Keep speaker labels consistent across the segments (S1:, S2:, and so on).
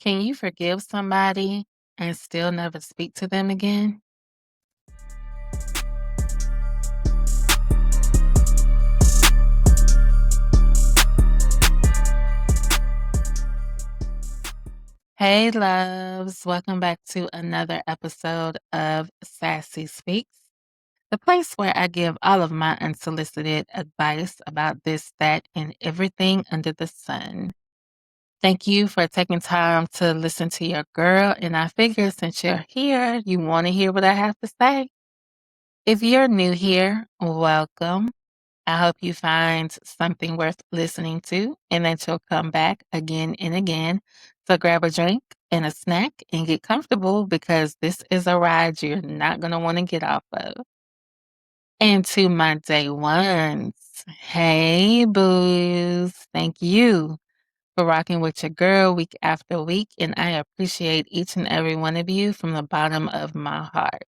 S1: Can you forgive somebody and still never speak to them again? Hey, loves. Welcome back to another episode of Sassy Speaks, the place where I give all of my unsolicited advice about this, that, and everything under the sun. Thank you for taking time to listen to your girl. And I figure since you're here, you want to hear what I have to say. If you're new here, welcome. I hope you find something worth listening to and that you'll come back again and again. So grab a drink and a snack and get comfortable because this is a ride you're not going to want to get off of. And to my day ones, hey, booze. Thank you for rocking with your girl week after week. And I appreciate each and every one of you from the bottom of my heart.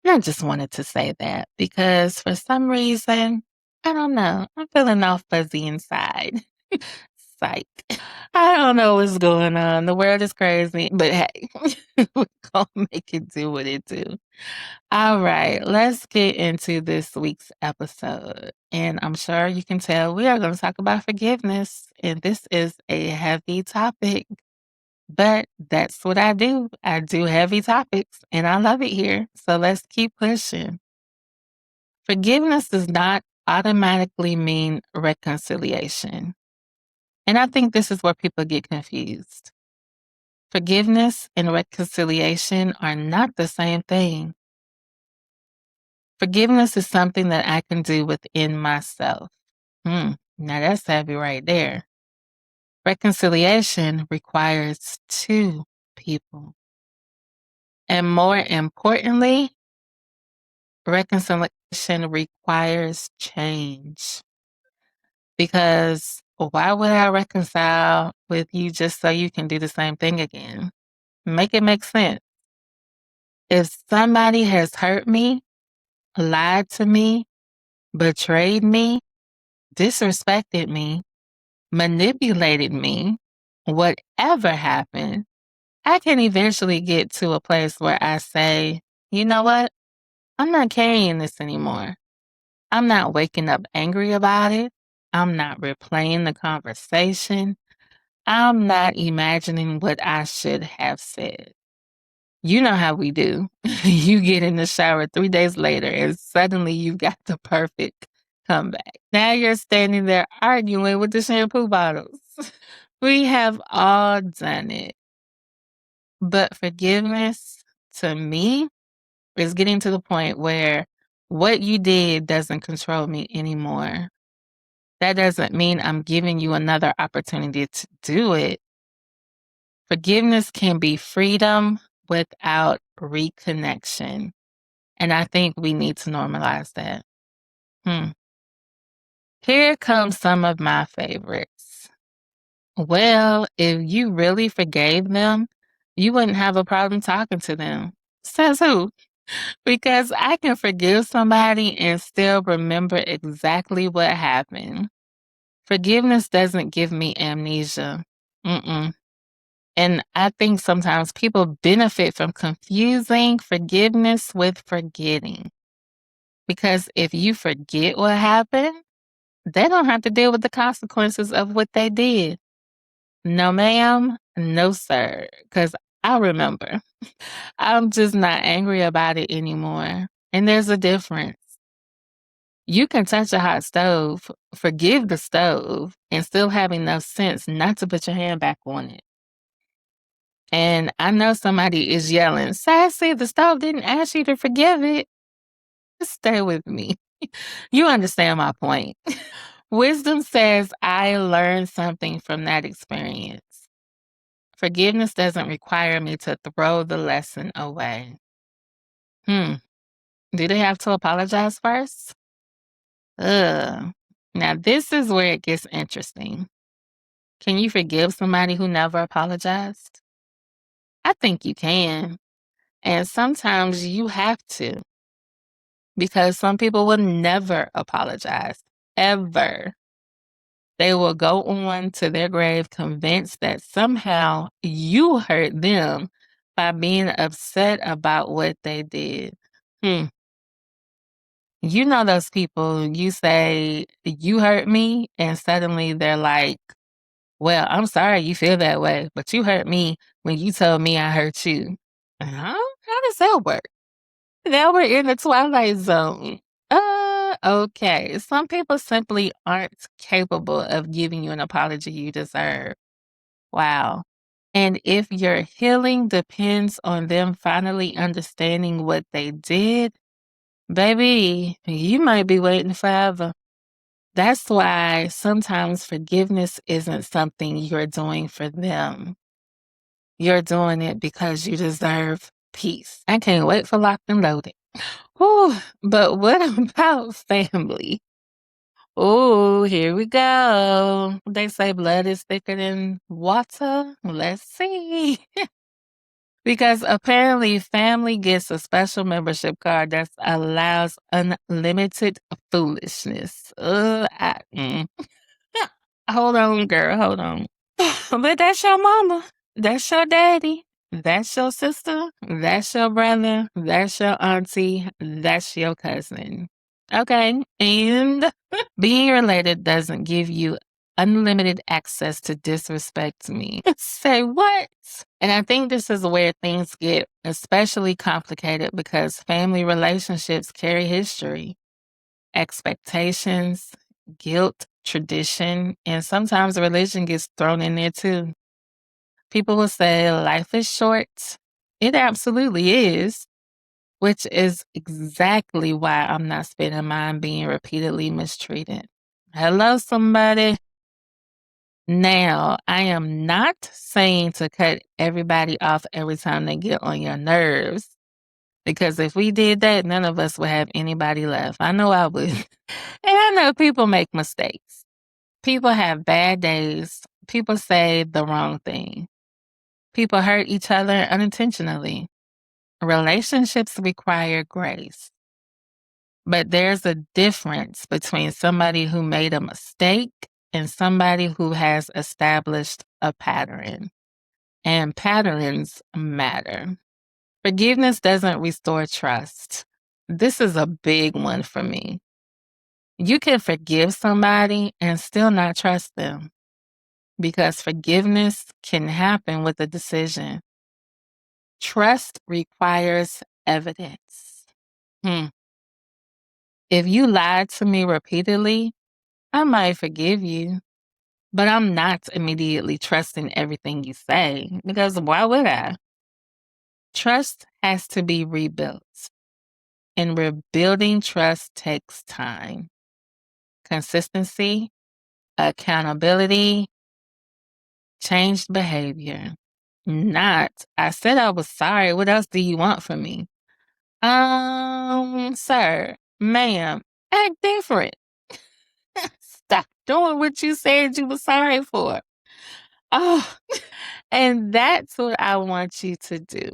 S1: And I just wanted to say that because for some reason, I don't know, I'm feeling all fuzzy inside. Psych. I don't know what's going on. The world is crazy, but hey, we're gonna make it do what it do. All right, let's get into this week's episode. And I'm sure you can tell we are going to talk about forgiveness. And this is a heavy topic, but that's what I do. I do heavy topics and I love it here. So let's keep pushing. Forgiveness does not automatically mean reconciliation. And I think this is where people get confused. Forgiveness and reconciliation are not the same thing. Forgiveness is something that I can do within myself. Now that's heavy right there. Reconciliation requires two people. And more importantly, reconciliation requires change. Because why would I reconcile with you just so you can do the same thing again? Make it make sense. If somebody has hurt me, lied to me, betrayed me, disrespected me, manipulated me, whatever happened, I can eventually get to a place where I say, you know what? I'm not carrying this anymore. I'm not waking up angry about it. I'm not replaying the conversation. I'm not imagining what I should have said. You know how we do. You get in the shower 3 days later and suddenly you've got the perfect comeback. Now you're standing there arguing with the shampoo bottles. We have all done it. But forgiveness, to me, is getting to the point where what you did doesn't control me anymore. That doesn't mean I'm giving you another opportunity to do it. Forgiveness can be freedom without reconnection. And I think we need to normalize that. Here comes some of my favorites. Well, if you really forgave them, you wouldn't have a problem talking to them. Says who? Because I can forgive somebody and still remember exactly what happened. Forgiveness doesn't give me amnesia. And I think sometimes people benefit from confusing forgiveness with forgetting. Because if you forget what happened, they don't have to deal with the consequences of what they did. No, ma'am. No, sir. Because I remember. I'm just not angry about it anymore. And there's a difference. You can touch a hot stove, forgive the stove, and still have enough sense not to put your hand back on it. And I know somebody is yelling, Sassy, the stove didn't ask you to forgive it. Just stay with me. You understand my point. Wisdom says I learned something from that experience. Forgiveness doesn't require me to throw the lesson away. Do they have to apologize first? Ugh. Now, this is where it gets interesting. Can you forgive somebody who never apologized? I think you can. And sometimes you have to. Because some people will never apologize. Ever. They will go on to their grave convinced that somehow you hurt them by being upset about what they did. Hmm. You know those people, you say, "You hurt me," and suddenly they're like, "Well, I'm sorry you feel that way, but you hurt me when you told me I hurt you." Huh? How does that work? Now we're in the twilight zone. Okay. Some people simply aren't capable of giving you an apology you deserve. Wow. And if your healing depends on them finally understanding what they did, baby, you might be waiting forever. That's why sometimes forgiveness isn't something you're doing for them. You're doing it because you deserve peace. I can't wait for locked and loaded. Whew, but what about family? Oh, here we go. They say blood is thicker than water. Let's see. Because apparently family gets a special membership card that allows unlimited foolishness. Hold on, girl, hold on. But that's your mama. That's your daddy. That's your sister. That's your brother. That's your auntie. That's your cousin. Okay. And being related doesn't give you unlimited access to disrespect me. Say what? And I think this is where things get especially complicated because family relationships carry history, expectations, guilt, tradition, and sometimes religion gets thrown in there too. People will say life is short. It absolutely is, which is exactly why I'm not spending mine being repeatedly mistreated. Hello, somebody. Now, I am not saying to cut everybody off every time they get on your nerves, because if we did that, none of us would have anybody left. I know I would. And I know people make mistakes. People have bad days. People say the wrong thing. People hurt each other unintentionally. Relationships require grace. But there's a difference between somebody who made a mistake and somebody who has established a pattern. And patterns matter. Forgiveness doesn't restore trust. This is a big one for me. You can forgive somebody and still not trust them because forgiveness can happen with a decision. Trust requires evidence. Hmm. If you lied to me repeatedly, I might forgive you, but I'm not immediately trusting everything you say because why would I? Trust has to be rebuilt, and rebuilding trust takes time, consistency, accountability, changed behavior. Not, I said I was sorry. What else do you want from me? Sir, ma'am, act different. Stop doing what you said you were sorry for. Oh, and that's what I want you to do.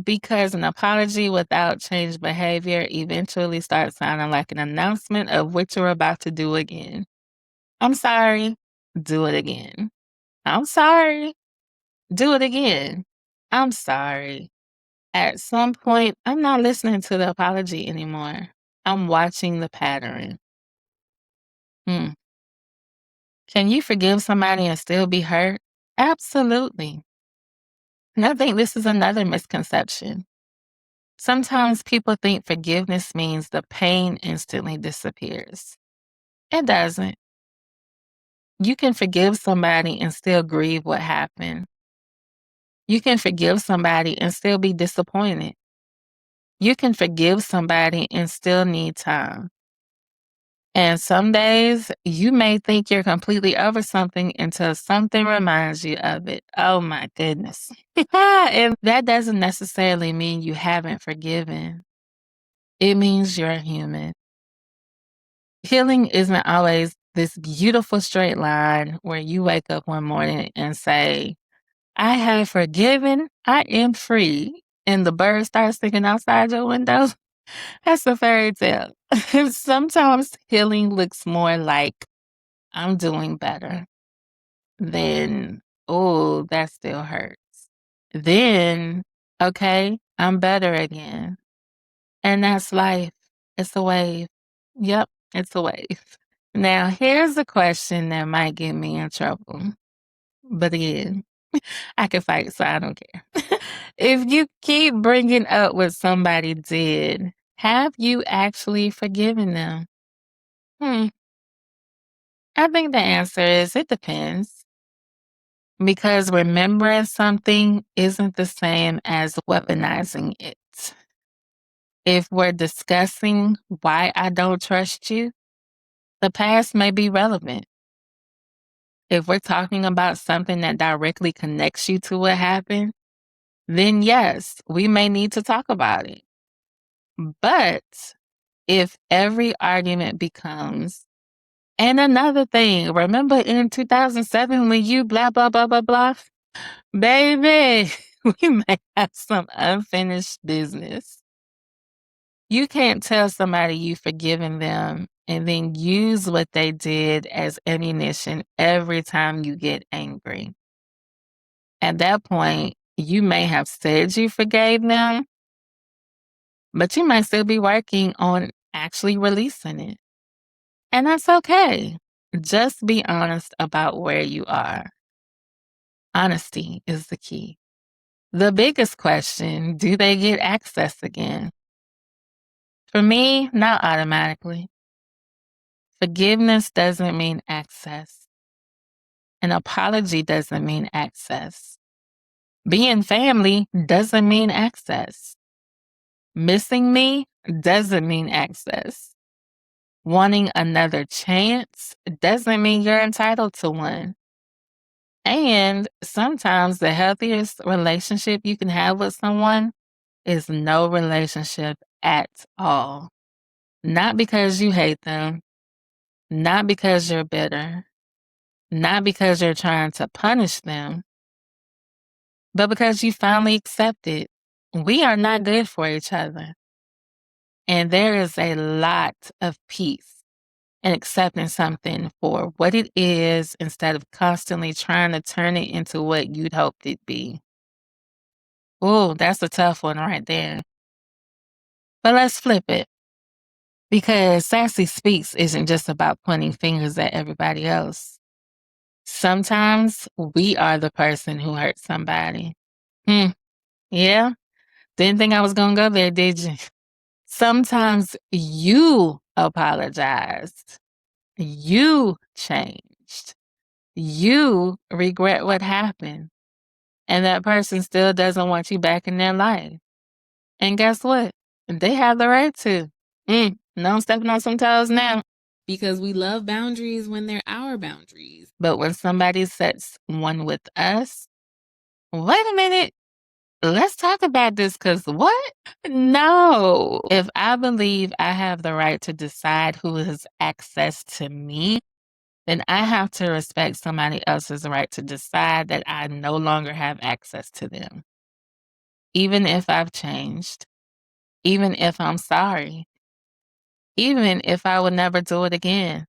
S1: Because an apology without changed behavior eventually starts sounding like an announcement of what you're about to do again. I'm sorry, do it again. I'm sorry, do it again. I'm sorry. At some point, I'm not listening to the apology anymore. I'm watching the pattern. Hmm. Can you forgive somebody and still be hurt? Absolutely. And I think this is another misconception. Sometimes people think forgiveness means the pain instantly disappears. It doesn't. You can forgive somebody and still grieve what happened. You can forgive somebody and still be disappointed. You can forgive somebody and still need time. And some days you may think you're completely over something until something reminds you of it. Oh my goodness. And that doesn't necessarily mean you haven't forgiven. It means you're human. Healing isn't always this beautiful straight line where you wake up one morning and say, I have forgiven, I am free. And the bird starts singing outside your window. That's a fairy tale. Sometimes healing looks more like I'm doing better. Then, oh, that still hurts. Then, okay, I'm better again. And that's life. It's a wave. Yep, it's a wave. Now, here's a question that might get me in trouble. But again, I can fight, so I don't care. If you keep bringing up what somebody did, have you actually forgiven them? Hmm. I think the answer is it depends. Because remembering something isn't the same as weaponizing it. If we're discussing why I don't trust you, the past may be relevant. If we're talking about something that directly connects you to what happened, then yes, we may need to talk about it. But if every argument becomes, and another thing, remember in 2007 when you blah, blah, blah, blah, blah? Baby, we may have some unfinished business. You can't tell somebody you've forgiven them and then use what they did as ammunition every time you get angry. At that point, you may have said you forgave them, but you might still be working on actually releasing it. And that's okay. Just be honest about where you are. Honesty is the key. The biggest question, do they get access again? For me, not automatically. Forgiveness doesn't mean access. An apology doesn't mean access. Being family doesn't mean access. Missing me doesn't mean access. Wanting another chance doesn't mean you're entitled to one. And sometimes the healthiest relationship you can have with someone is no relationship at all. Not because you hate them, not because you're bitter, not because you're trying to punish them, but because you finally accepted we are not good for each other. And there is a lot of peace in accepting something for what it is instead of constantly trying to turn it into what you'd hoped it'd be. Ooh, that's a tough one right there. But let's flip it. Because Sassy Speaks isn't just about pointing fingers at everybody else. Sometimes we are the person who hurt somebody. Yeah? Didn't think I was going to go there, did you? Sometimes you apologized. You changed. You regret what happened. And that person still doesn't want you back in their life. And guess what? They have the right to. No, I'm stepping on some toes now.
S2: Because we love boundaries when they're our boundaries.
S1: But when somebody sets one with us, wait a minute. Let's talk about this because what? No. If I believe I have the right to decide who has access to me, then I have to respect somebody else's right to decide that I no longer have access to them. Even if I've changed, even if I'm sorry, even if I would never do it again.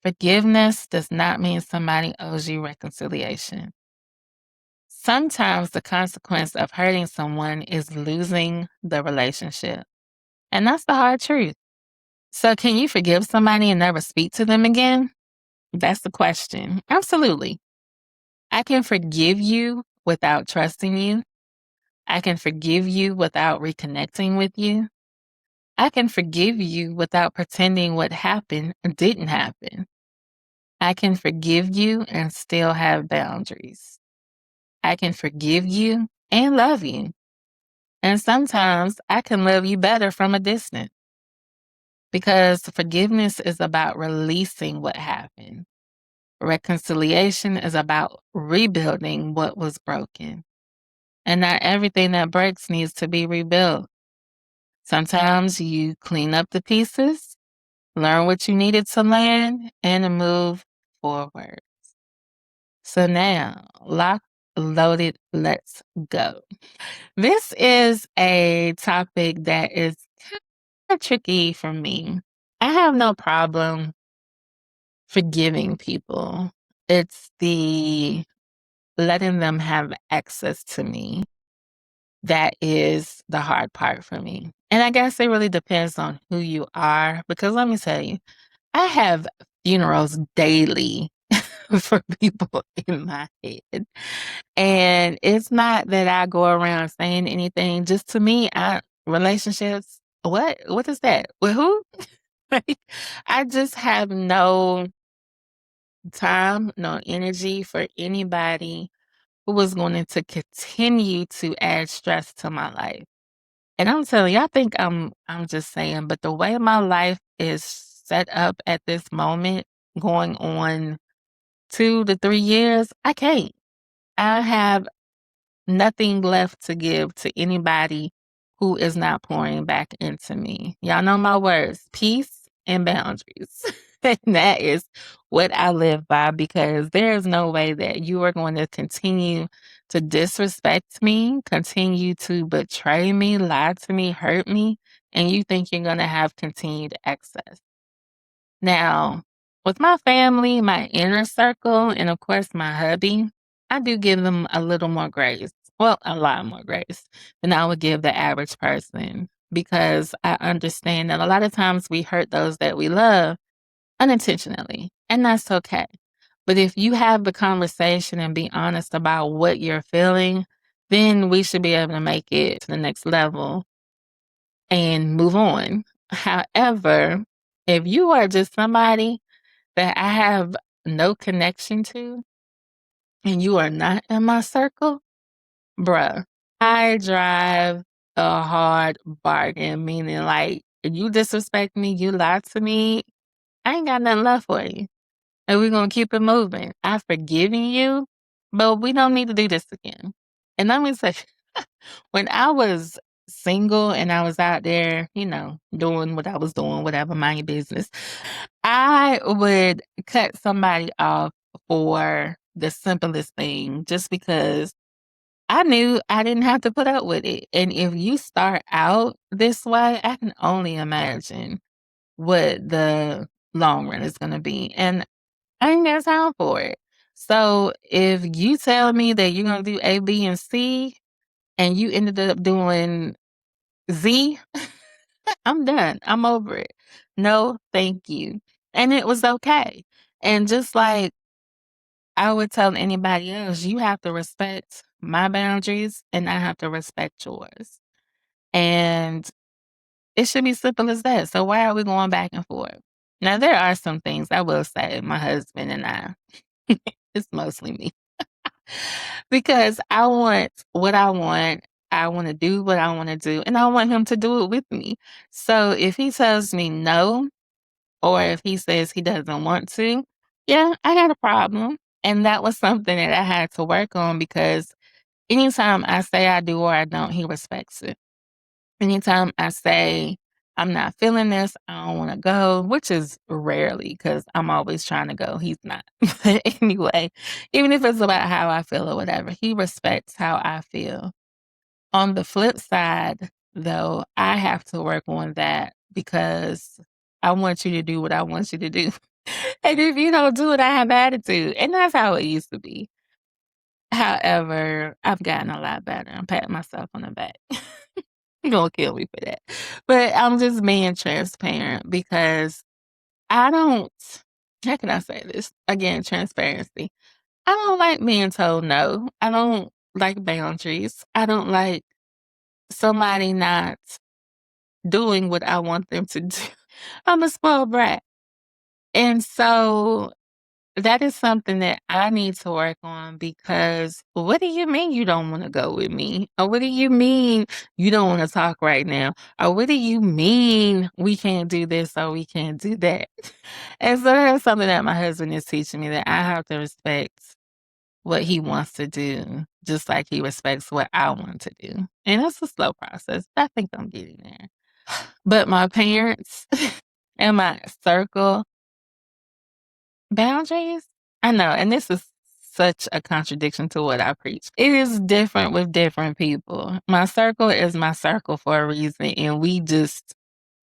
S1: Forgiveness does not mean somebody owes you reconciliation. Sometimes the consequence of hurting someone is losing the relationship. And that's the hard truth. So, can you forgive somebody and never speak to them again? That's the question. Absolutely. I can forgive you without trusting you. I can forgive you without reconnecting with you. I can forgive you without pretending what happened didn't happen. I can forgive you and still have boundaries. I can forgive you and love you. And sometimes I can love you better from a distance because forgiveness is about releasing what happened. Reconciliation is about rebuilding what was broken. And not everything that breaks needs to be rebuilt. Sometimes you clean up the pieces, learn what you needed to learn, and move forward. So now, lock, loaded, let's go. This is a topic that is kind of tricky for me. I have no problem forgiving people. It's the letting them have access to me that is the hard part for me. And I guess it really depends on who you are, because let me tell you, I have funerals daily for people in my head. And it's not that I go around saying anything. Just to me, relationships, what is that? With who? Like, I just have no time, no energy for anybody who was going to continue to add stress to my life. And I'm telling you, I think I'm just saying, but the way my life is set up at this moment, going on 2 to 3 years, I can't. I have nothing left to give to anybody who is not pouring back into me. Y'all know my words, peace and boundaries. And that is what I live by, because there is no way that you are going to continue to disrespect me, continue to betray me, lie to me, hurt me, and you think you're going to have continued access. Now, with my family, my inner circle, and of course my hubby, I do give them a little more grace. Well, a lot more grace than I would give the average person, because I understand that a lot of times we hurt those that we love unintentionally, and that's okay. But if you have the conversation and be honest about what you're feeling, then we should be able to make it to the next level and move on. However, if you are just somebody that I have no connection to and you are not in my circle, bruh, I drive a hard bargain, meaning like, if you disrespect me, you lie to me, I ain't got nothing left for you. And we're going to keep it moving. I've forgiven you, but we don't need to do this again. And let me say, when I was single and I was out there, doing what I was doing, whatever, mind your business, I would cut somebody off for the simplest thing, just because I knew I didn't have to put up with it. And if you start out this way, I can only imagine what the long run is going to be. And I ain't got time for it. So if you tell me that you're going to do A, B, and C, and you ended up doing Z, I'm done. I'm over it. No, thank you. And it was okay. And just like I would tell anybody else, you have to respect my boundaries and I have to respect yours. And it should be simple as that. So why are we going back and forth? Now, there are some things I will say, my husband and I, it's mostly me, because I want what I want. I want to do what I want to do, and I want him to do it with me. So if he tells me no, or if he says he doesn't want to, yeah, I got a problem. And that was something that I had to work on, because anytime I say I do or I don't, he respects it. Anytime I say I'm not feeling this, I don't want to go, which is rarely, because I'm always trying to go. He's not. But anyway, even if it's about how I feel or whatever, he respects how I feel. On the flip side, though, I have to work on that, because I want you to do what I want you to do. And if you don't do it, I have attitude. And that's how it used to be. However, I've gotten a lot better. I'm patting myself on the back. You're gonna kill me for that. But I'm just being transparent, because I don't, how can I say this? Again, transparency. I don't like being told no. I don't like boundaries. I don't like somebody not doing what I want them to do. I'm a spoiled brat. And so that is something that I need to work on, because what do you mean you don't want to go with me? Or what do you mean you don't want to talk right now? Or what do you mean we can't do this or we can't do that? And so that's something that my husband is teaching me, that I have to respect what he wants to do, just like he respects what I want to do. And it's a slow process. I think I'm getting there. But my parents and my circle, boundaries? I know, and this is such a contradiction to what I preach. It is different with different people. My circle is my circle for a reason, and we just,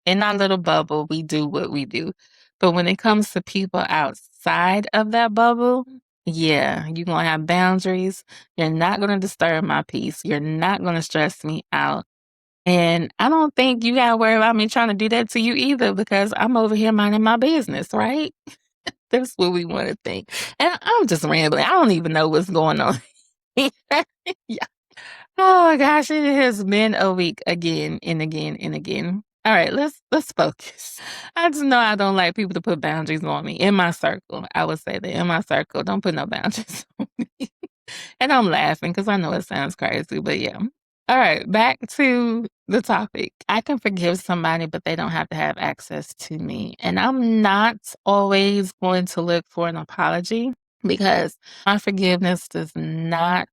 S1: in our little bubble, we do what we do. But when it comes to people outside outside of that bubble, yeah, you're gonna have boundaries. You're not gonna disturb my peace. You're not gonna stress me out. And I don't think you gotta worry about me trying to do that to you either because I'm over here minding my business, right? That's what we want to think. And I'm just rambling. I don't even know what's going on. Yeah. Oh my gosh, it has been a week again and again and again. All right, let's focus. I just know I don't like people to put boundaries on me in my circle. I would say that in my circle, don't put no boundaries on me. And I'm laughing because I know it sounds crazy, but yeah. All right, back to the topic. I can forgive somebody, but they don't have to have access to me. And I'm not always going to look for an apology because my forgiveness does not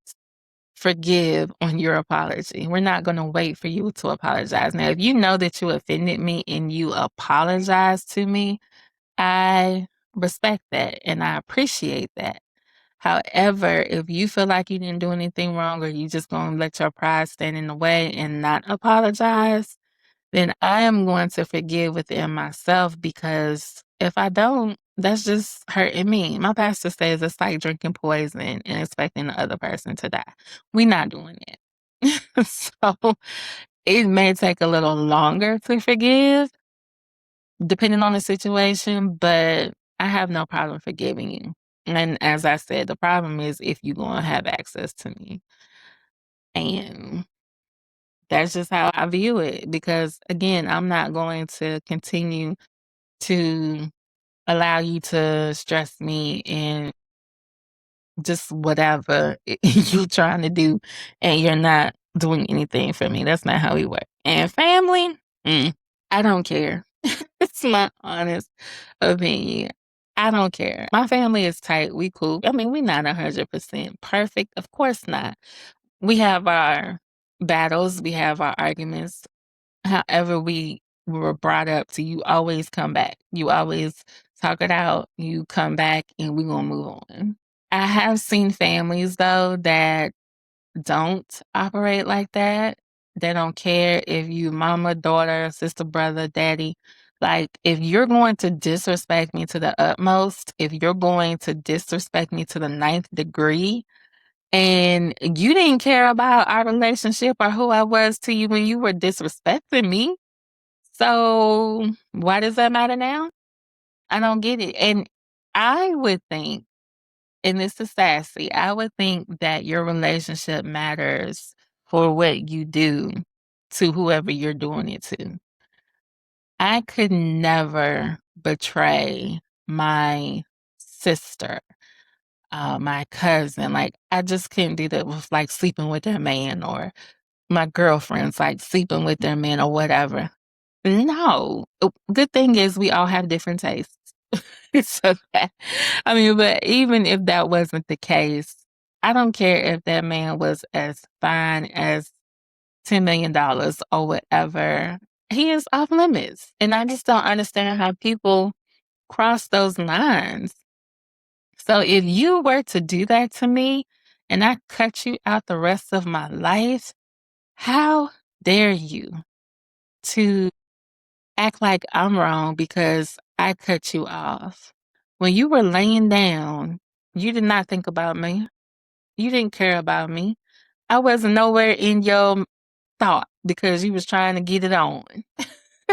S1: forgive on your apology. We're not going to wait for you to apologize. Now, if you know that you offended me and you apologize to me, I respect that and I appreciate that. However, if you feel like you didn't do anything wrong or you just going to let your pride stand in the way and not apologize, then I am going to forgive within myself because if I don't, that's just hurting me. My pastor says it's like drinking poison and expecting the other person to die. We're not doing it. So it may take a little longer to forgive, depending on the situation, but I have no problem forgiving you. And as I said, the problem is if you're going to have access to me. And that's just how I view it because, again, I'm not going to continue to allow you to stress me and just whatever you trying to do and you're not doing anything for me. That's not how we work. And family, I don't care. It's my honest opinion. I don't care. My family is tight. We cool. I mean, we're not 100% perfect. Of course not. We have our battles. We have our arguments. However, we were brought up to you always come back. You always talk it out. You come back and we're going to move on. I have seen families though that don't operate like that. They don't care if you mama, daughter, sister, brother, daddy. Like if you're going to disrespect me to the utmost, if you're going to disrespect me to the ninth degree, and you didn't care about our relationship or who I was to you when you were disrespecting me. So why does that matter now? I don't get it. And I would think, and this is sassy, I would think that your relationship matters for what you do to whoever you're doing it to. I could never betray my sister, my cousin. Like, I just couldn't do that with like sleeping with their man or my girlfriends, like sleeping with their man or whatever. No. Good thing is we all have different tastes. So that, I mean, but even if that wasn't the case, I don't care if that man was as fine as $10 million or whatever. He is off limits. And I just don't understand how people cross those lines. So if you were to do that to me and I cut you out the rest of my life, how dare you to act like I'm wrong because I cut you off? When you were laying down, you did not think about me. You didn't care about me. I wasn't nowhere in your thought because you was trying to get it on.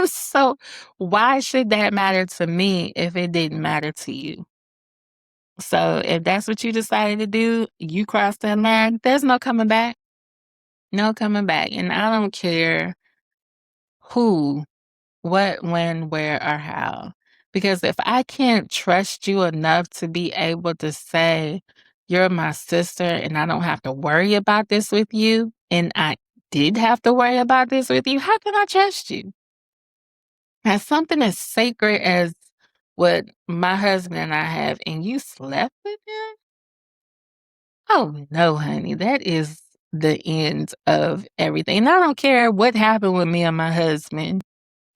S1: So why should that matter to me if it didn't matter to you? So if that's what you decided to do, you crossed that line, there's no coming back. No coming back. And I don't care who, what, when, where, or how. Because if I can't trust you enough to be able to say, you're my sister and I don't have to worry about this with you, and I did have to worry about this with you, how can I trust you? As something as sacred as what my husband and I have, and you slept with him? Oh, no, honey, that is the end of everything. And I don't care what happened with me and my husband.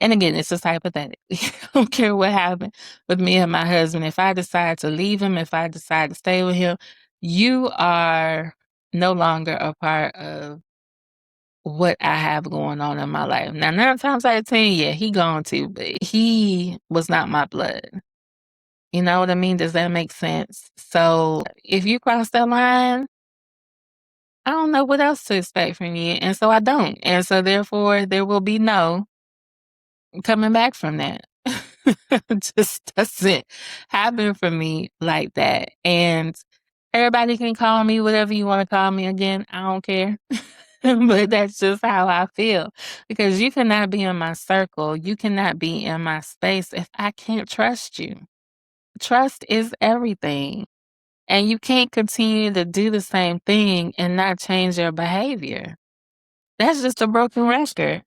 S1: And again, it's just hypothetically. I don't care what happened with me and my husband. If I decide to leave him, if I decide to stay with him, you are no longer a part of what I have going on in my life. Now, 9 times out of 10, yeah, he gone too, but he was not my blood. You know what I mean? Does that make sense? So if you cross that line, I don't know what else to expect from you. And so I don't. And so therefore, there will be no coming back from that. It just doesn't happen for me like that. And everybody can call me whatever you want to call me again. I don't care. But that's just how I feel. Because you cannot be in my circle. You cannot be in my space if I can't trust you. Trust is everything. And you can't continue to do the same thing and not change your behavior. That's just a broken record.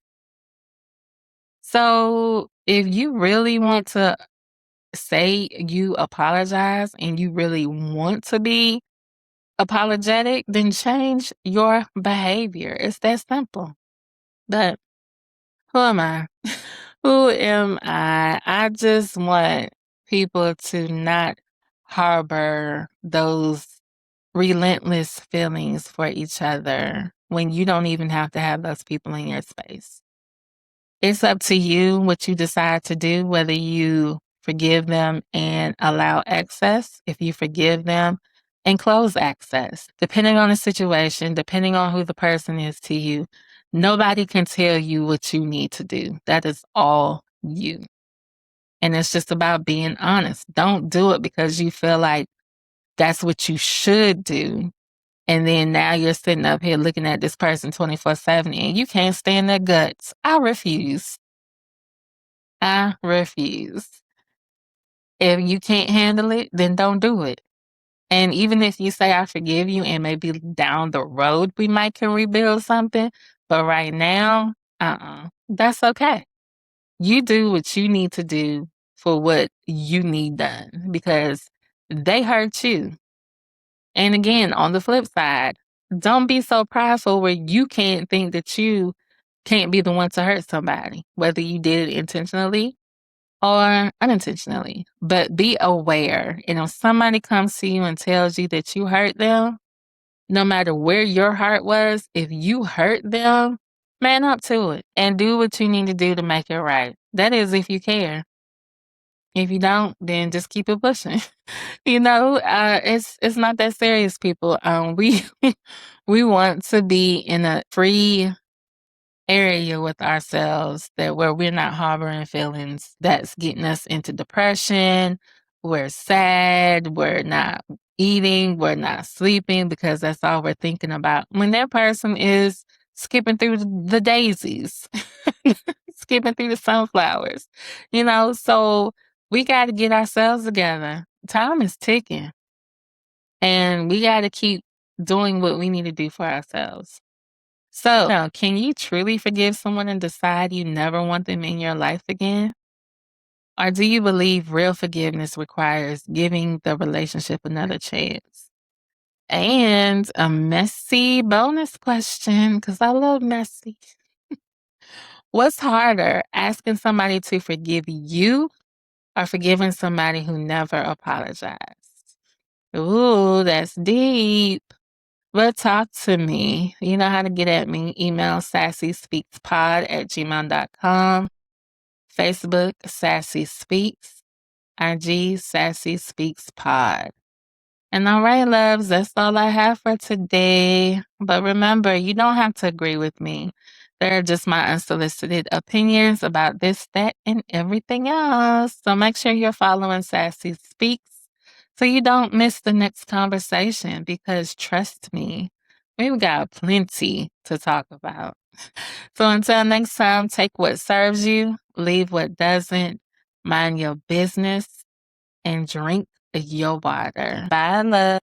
S1: So if you really want to say you apologize and you really want to be apologetic, then change your behavior. It's that simple. But who am I? Who am I? I just want people to not harbor those relentless feelings for each other when you don't even have to have those people in your space. It's up to you what you decide to do, whether you forgive them and allow access, if you forgive them and close access. Depending on the situation, depending on who the person is to you, nobody can tell you what you need to do. That is all you. And it's just about being honest. Don't do it because you feel like that's what you should do. And then now you're sitting up here looking at this person 24/7 and you can't stand their guts. I refuse. I refuse. If you can't handle it, then don't do it. And even if you say I forgive you and maybe down the road we might can rebuild something, but right now, that's okay. You do what you need to do for what you need done because they hurt you. And again, on the flip side, don't be so prideful where you can't think that you can't be the one to hurt somebody, whether you did it intentionally or unintentionally. But be aware. And if somebody comes to you and tells you that you hurt them, no matter where your heart was, if you hurt them, man up to it and do what you need to do to make it right. That is if you care. If you don't, then just keep it pushing. It's not that serious, people. We we want to be in a free area with ourselves that where we're not harboring feelings that's getting us into depression. We're sad. We're not eating. We're not sleeping because that's all we're thinking about. When that person is skipping through the daisies, skipping through the sunflowers, so we got to get ourselves together. Time is ticking and we got to keep doing what we need to do for ourselves. So, now, can you truly forgive someone and decide you never want them in your life again? Or do you believe real forgiveness requires giving the relationship another chance? And a messy bonus question, because I love messy. What's harder, asking somebody to forgive you or forgiving somebody who never apologized? Ooh, that's deep. But talk to me. You know how to get at me. Email sassyspeakspod@gmail.com. Facebook, Sassy Speaks. IG, Sassy Speaks Pod. And all right, loves, that's all I have for today. But remember, you don't have to agree with me. They're just my unsolicited opinions about this, that, and everything else. So make sure you're following Sassy Speaks so you don't miss the next conversation because trust me, we've got plenty to talk about. So until next time, take what serves you, leave what doesn't, mind your business, and drink your water. Bye, love.